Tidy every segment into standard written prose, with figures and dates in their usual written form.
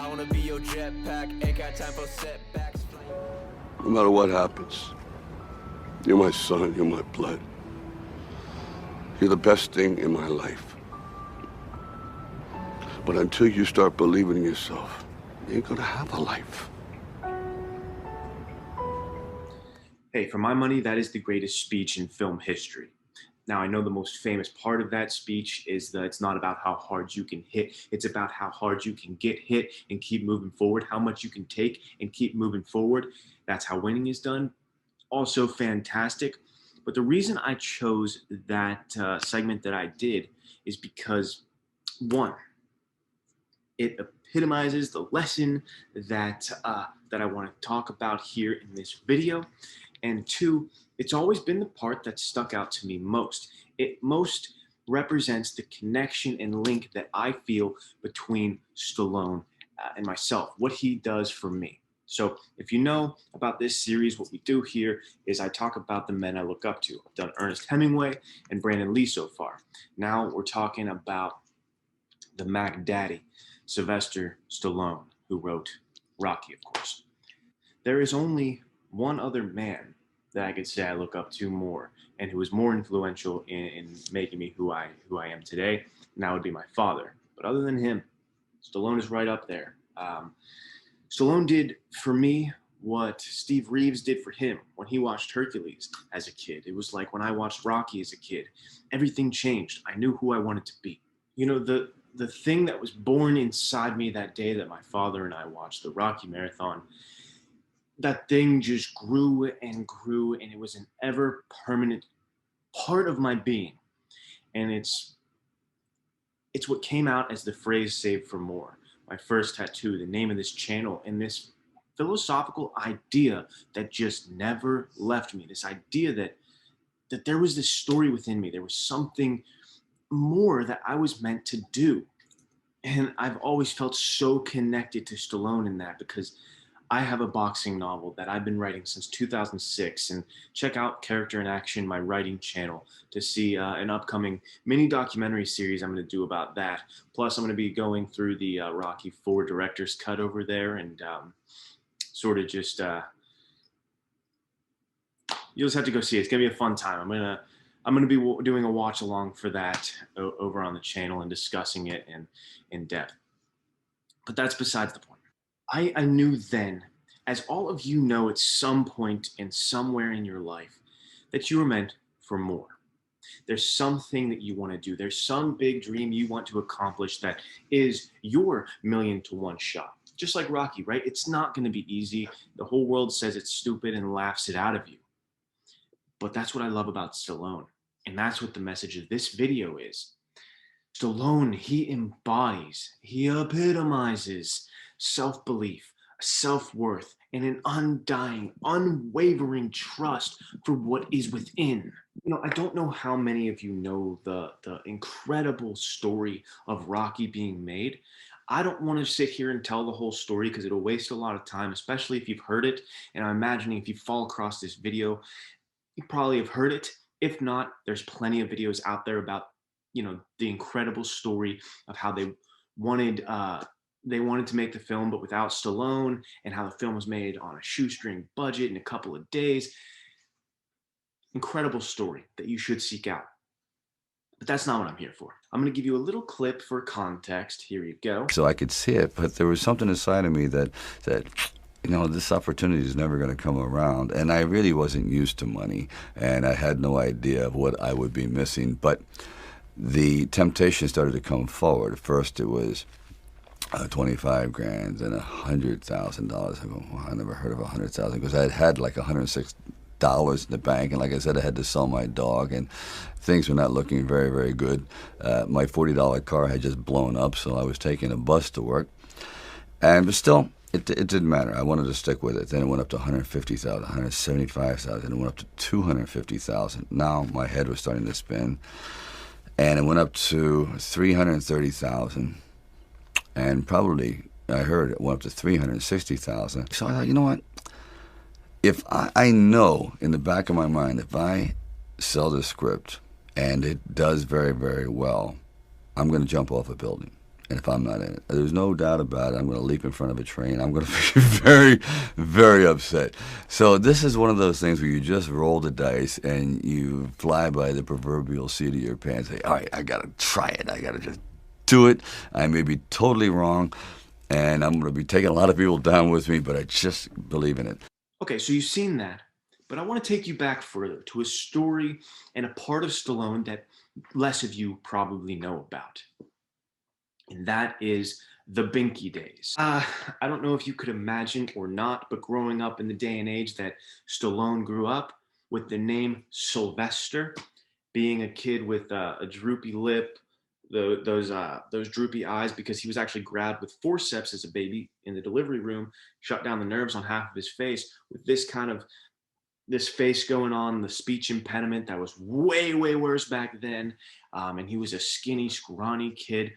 I wanna be your jetpack, ain't got time for setbacks. No matter what happens, you're my son, you're my blood. You're the best thing in my life. But until you start believing in yourself, you ain't gonna have a life. Hey, for my money, that is the greatest speech in film history. Now, I know the most famous part of that speech is that it's not about how hard you can hit. It's about how hard you can get hit and keep moving forward, how much you can take and keep moving forward. That's how winning is done. Also fantastic. But the reason I chose that segment that I did is because, one, it epitomizes the lesson that I want to talk about here in this video. And two, it's always been the part that stuck out to me most. It most represents the connection and link that I feel between Stallone and myself, what he does for me. So if you know about this series, what we do here is I talk about the men I look up to. I've done Ernest Hemingway and Brandon Lee so far. Now we're talking about the Mac Daddy, Sylvester Stallone, who wrote Rocky, of course. There is only one other man that I could say I look up to more and who was more influential in making me who I am today, and that would be my father. But other than him, Stallone is right up there. Stallone did for me what Steve Reeves did for him when he watched Hercules as a kid. It was like when I watched Rocky as a kid. Everything changed. I knew who I wanted to be. You know, the thing that was born inside me that day that my father and I watched the Rocky Marathon, that thing just grew and grew, and it was an ever permanent part of my being. And it's what came out as the phrase "save for more." My first tattoo, the name of this channel, and this philosophical idea that just never left me. This idea that there was this story within me. There was something more that I was meant to do. And I've always felt so connected to Stallone in that, because I have a boxing novel that I've been writing since 2006, and check out Character in Action, my writing channel, to see an upcoming mini documentary series I'm going to do about that. Plus, I'm going to be going through the Rocky IV director's cut over there, and sort of just you'll just have to go see it. It's going to be a fun time. I'm going to be doing a watch along for that over on the channel and discussing it in depth. But that's besides the point. I knew then, as all of you know at some point and somewhere in your life, that you were meant for more. There's something that you want to do. There's some big dream you want to accomplish that is your 1,000,000-to-1 shot. Just like Rocky, right? It's not going to be easy. The whole world says it's stupid and laughs it out of you. But that's what I love about Stallone. And that's what the message of this video is. Stallone, he embodies, he epitomizes self-belief, self-worth, and an undying, unwavering trust for what is within. You know, I don't know how many of you know the incredible story of Rocky being made. I don't want to sit here and tell the whole story because it'll waste a lot of time, especially if you've heard it. And I'm imagining if you fall across this video, you probably have heard it. If not, there's plenty of videos out there about, you know, the incredible story of how they wanted to make the film, but without Stallone, and how the film was made on a shoestring budget in a couple of days. Incredible story that you should seek out. But that's not what I'm here for. I'm going to give you a little clip for context. Here you go. So I could see it, but there was something inside of me that you know, this opportunity is never going to come around. And I really wasn't used to money, and I had no idea of what I would be missing. But the temptation started to come forward. First, it was 25 grand and $100,000. I go, well, I never heard of 100,000 because I had like $106 in the bank, and like I said, I had to sell my dog, and things were not looking very, very good. My $40 car had just blown up, so I was taking a bus to work, but still, it didn't matter. I wanted to stick with it. Then it went up to 150,000, 175,000. It went up to 250,000. Now my head was starting to spin, and it went up to 330,000. And probably, I heard it went up to 360,000. So I thought, you know what? If I know in the back of my mind, if I sell this script and it does very, very well, I'm going to jump off a building. And if I'm not in it, there's no doubt about it. I'm going to leap in front of a train. I'm going to be very, very upset. So this is one of those things where you just roll the dice and you fly by the proverbial seat of your pants. Say, all right, I got to try it. I got to just do it. I may be totally wrong, and I'm going to be taking a lot of people down with me, but I just believe in it. Okay, so you've seen that, but I want to take you back further to a story and a part of Stallone that less of you probably know about. And that is the Binky days. I don't know if you could imagine or not, but growing up in the day and age that Stallone grew up with the name Sylvester, being a kid with a droopy lip, those droopy eyes, because he was actually grabbed with forceps as a baby in the delivery room, shut down the nerves on half of his face with this face going on, the speech impediment that was way, way worse back then. And he was a skinny, scrawny kid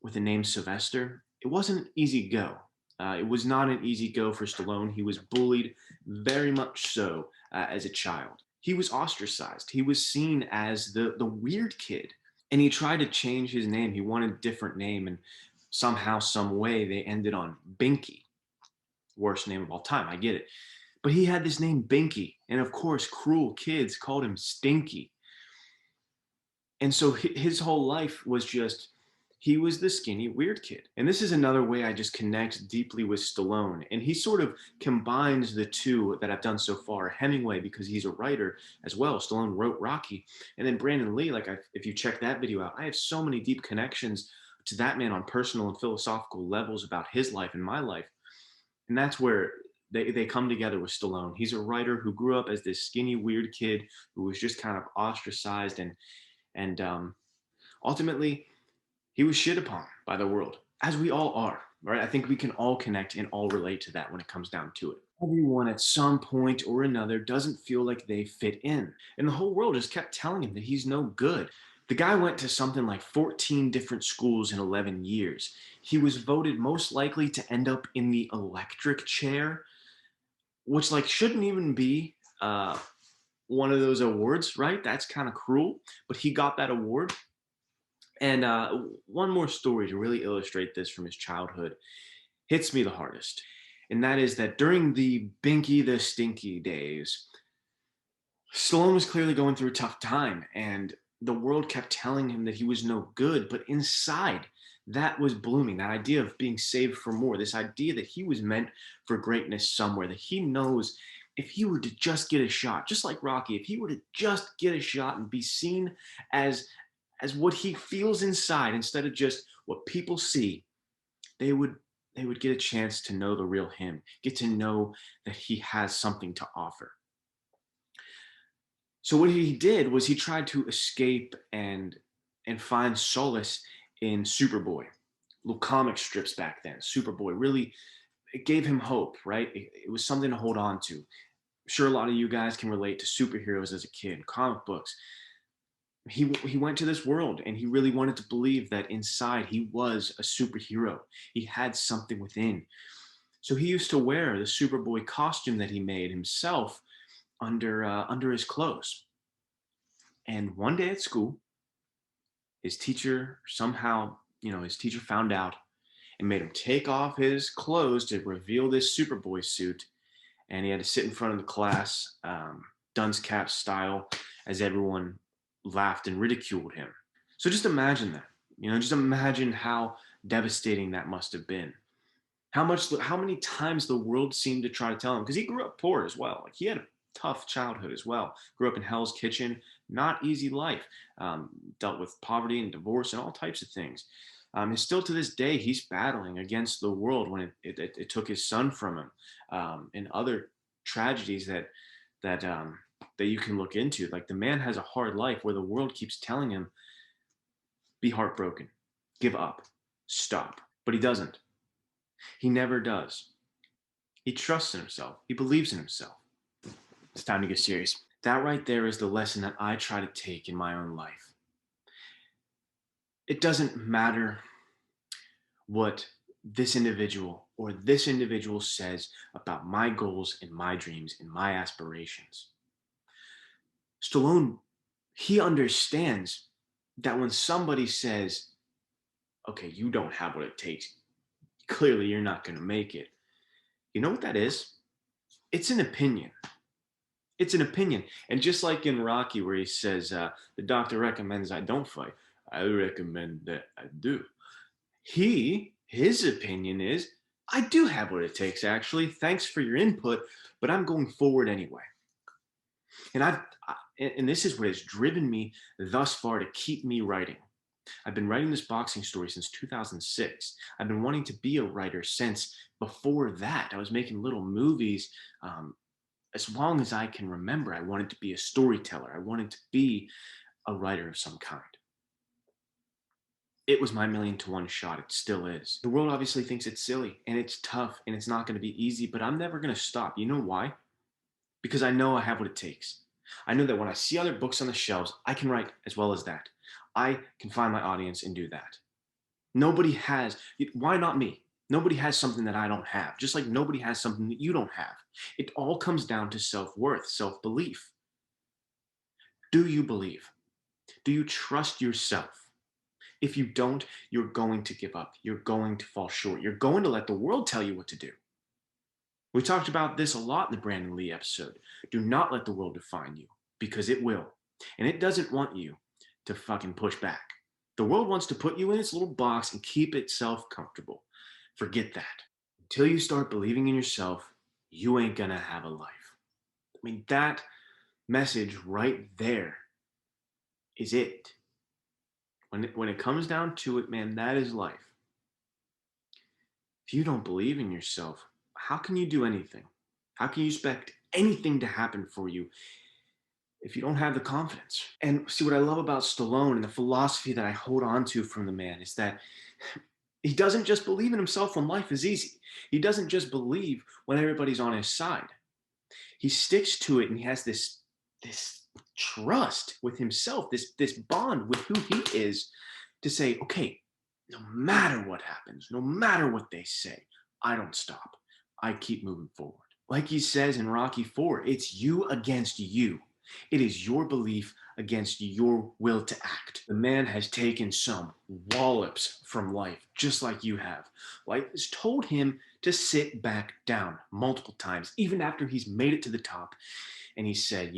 with the name Sylvester. It wasn't an easy go. It was not an easy go for Stallone. He was bullied very much so as a child. He was ostracized. He was seen as the weird kid. And he tried to change his name. He wanted a different name. And somehow, some way, they ended on Binky. Worst name of all time. I get it. But he had this name Binky. And of course, cruel kids called him Stinky. And so his whole life was just, he was the skinny weird kid. And this is another way I just connect deeply with Stallone. And he sort of combines the two that I've done so far. Hemingway, because he's a writer as well. Stallone wrote Rocky. And then Brandon Lee, if you check that video out, I have so many deep connections to that man on personal and philosophical levels about his life and my life. And that's where they come together with Stallone. He's a writer who grew up as this skinny weird kid who was just kind of ostracized and ultimately he was shit upon by the world, as we all are, right? I think we can all connect and all relate to that when it comes down to it. Everyone at some point or another doesn't feel like they fit in. And the whole world just kept telling him that he's no good. The guy went to something like 14 different schools in 11 years. He was voted most likely to end up in the electric chair, which shouldn't even be one of those awards, right? That's kind of cruel, but he got that award. And one more story to really illustrate this from his childhood hits me the hardest. And that is that during the Binky the Stinky days, Stallone was clearly going through a tough time. And the world kept telling him that he was no good. But inside, that was blooming. That idea of being saved for more. This idea that he was meant for greatness somewhere. That he knows if he were to just get a shot, just like Rocky, if he were to just get a shot and be seen as what he feels inside instead of just what people see, they would get a chance to know the real him, get to know that he has something to offer. So what he did was he tried to escape and find solace in Superboy, little comic strips back then. Superboy really, it gave him hope, right? It was something to hold on to. I'm sure a lot of you guys can relate to superheroes as a kid, comic books. He went to this world and he really wanted to believe that inside he was a superhero. He had something within. So he used to wear the Superboy costume that he made himself under his clothes. And one day at school, his teacher found out and made him take off his clothes to reveal this Superboy suit. And he had to sit in front of the class, dunce cap style, as everyone laughed and ridiculed him. So just imagine that, just imagine how devastating that must have been. How many times the world seemed to try to tell him, because he grew up poor as well. He had a tough childhood as well. Grew up in Hell's Kitchen, not easy life. Dealt with poverty and divorce and all types of things. And still to this day, he's battling against the world when it took his son from him, and other tragedies that you can look into. Like, the man has a hard life where the world keeps telling him, be heartbroken, give up, stop. But he doesn't. He never does. He trusts in himself. He believes in himself. It's time to get serious. That right there is the lesson that I try to take in my own life. It doesn't matter what this individual or this individual says about my goals and my dreams and my aspirations. Stallone, he understands that when somebody says, okay, you don't have what it takes. Clearly, you're not going to make it. You know what that is? It's an opinion. It's an opinion. And just like in Rocky, where he says, the doctor recommends I don't fight, I recommend that I do. His opinion is, I do have what it takes, actually. Thanks for your input, but I'm going forward anyway. And and this is what has driven me thus far to keep me writing. I've been writing this boxing story since 2006. I've been wanting to be a writer since before that. I was making little movies. As long as I can remember, I wanted to be a storyteller. I wanted to be a writer of some kind. It was my million to one shot. It still is. The world obviously thinks it's silly and it's tough and it's not going to be easy, but I'm never going to stop. You know why? Because I know I have what it takes. I know that when I see other books on the shelves, I can write as well as that. I can find my audience and do that. Nobody has, why not me? Nobody has something that I don't have, just like nobody has something that you don't have. It all comes down to self-worth, self-belief. Do you believe? Do you trust yourself? If you don't, you're going to give up. You're going to fall short. You're going to let the world tell you what to do. We talked about this a lot in the Brandon Lee episode. Do not let the world define you, because it will. And it doesn't want you to fucking push back. The world wants to put you in its little box and keep itself comfortable. Forget that. Until you start believing in yourself, you ain't gonna have a life. I mean, that message right there is it. When it comes down to it, man, that is life. If you don't believe in yourself, how can you do anything? How can you expect anything to happen for you if you don't have the confidence? And see, what I love about Stallone and the philosophy that I hold on to from the man is that he doesn't just believe in himself when life is easy. He doesn't just believe when everybody's on his side. He sticks to it and he has this trust with himself, this bond with who he is to say, okay, no matter what happens, no matter what they say, I don't stop. I keep moving forward. Like he says in Rocky 4, it's you against you. It is your belief against your will to act. The man has taken some wallops from life, just like you have. Life has told him to sit back down multiple times, even after he's made it to the top. And he said,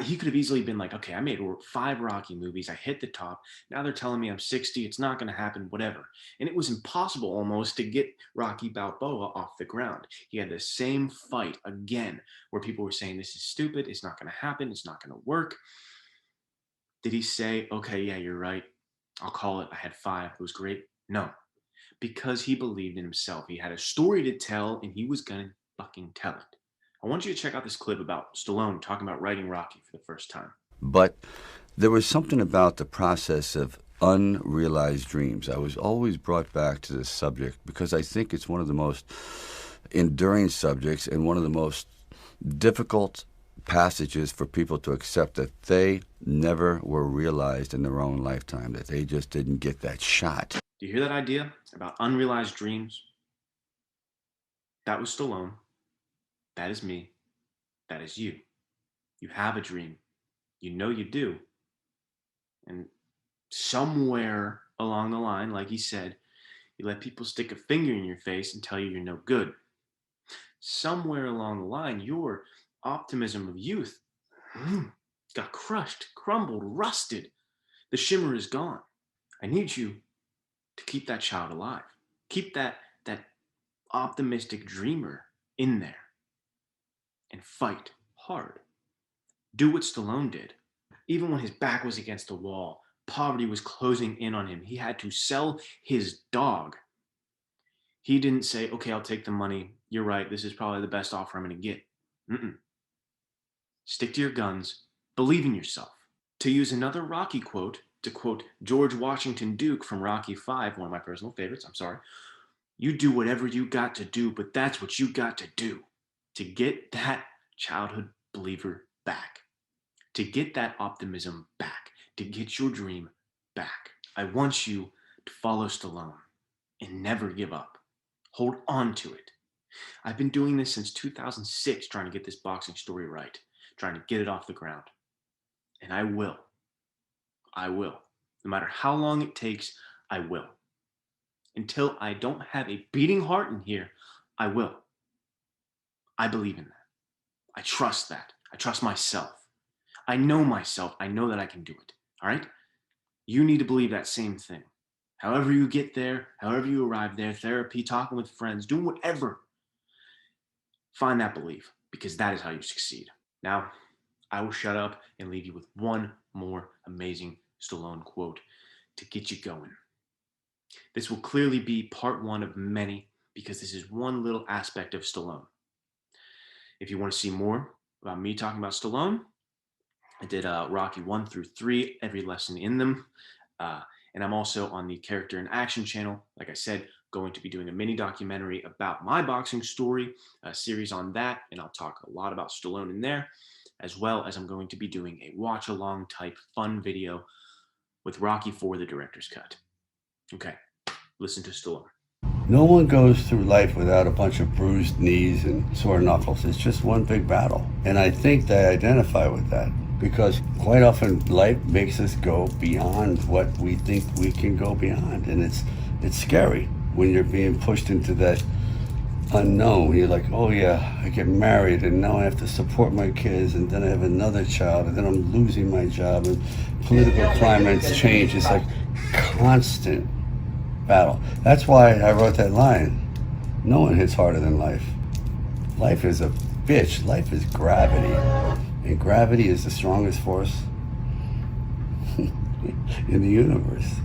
he could have easily been like, okay, I made 5 Rocky movies. I hit the top. Now they're telling me I'm 60. It's not going to happen, whatever. And it was impossible almost to get Rocky Balboa off the ground. He had the same fight again where people were saying, this is stupid. It's not going to happen. It's not going to work. Did he say, okay, yeah, you're right. I'll call it. I had 5. It was great. No, because he believed in himself. He had a story to tell and he was going to fucking tell it. I want you to check out this clip about Stallone talking about writing Rocky for the first time. But there was something about the process of unrealized dreams. I was always brought back to this subject because I think it's one of the most enduring subjects and one of the most difficult passages for people to accept that they never were realized in their own lifetime, that they just didn't get that shot. Do you hear that idea about unrealized dreams? That was Stallone. That is me. That is you. You have a dream. You know you do. And somewhere along the line, like he said, you let people stick a finger in your face and tell you you're no good. Somewhere along the line, your optimism of youth got crushed, crumbled, rusted. The shimmer is gone. I need you to keep that child alive. Keep that optimistic dreamer in there. And fight hard. Do what Stallone did. Even when his back was against the wall, poverty was closing in on him. He had to sell his dog. He didn't say, okay, I'll take the money. You're right. This is probably the best offer I'm going to get. Stick to your guns. Believe in yourself. To use another Rocky quote, to quote George Washington Duke from Rocky 5, one of my personal favorites, I'm sorry. You do whatever you got to do, but that's what you got to do. To get that childhood believer back, to get that optimism back, to get your dream back. I want you to follow Stallone and never give up. Hold on to it. I've been doing this since 2006, trying to get this boxing story right, trying to get it off the ground. And I will. I will. No matter how long it takes, I will. Until I don't have a beating heart in here, I will. I believe in that. I trust that. I trust myself. I know myself. I know that I can do it. All right? You need to believe that same thing. However you get there, however you arrive there, therapy, talking with friends, doing whatever, find that belief, because that is how you succeed. Now, I will shut up and leave you with one more amazing Stallone quote to get you going. This will clearly be part one of many, because this is one little aspect of Stallone. If you want to see more about me talking about Stallone, I did Rocky 1 through 3, every lesson in them. And I'm also on the Character in Action channel. Like I said, going to be doing a mini documentary about my boxing story, a series on that, and I'll talk a lot about Stallone in there, as well as I'm going to be doing a watch-along type fun video with Rocky for the director's cut. Okay, listen to Stallone. No one goes through life without a bunch of bruised knees and sore knuckles. It's just one big battle. And I think they identify with that, because quite often life makes us go beyond what we think we can go beyond. And it's scary when you're being pushed into that unknown. You're like, oh yeah, I get married and now I have to support my kids, and then I have another child, and then I'm losing my job, and political climates change. It's like constant battle. That's why I wrote that line. No one hits harder than life. Life is a bitch. Life is gravity. And gravity is the strongest force in the universe.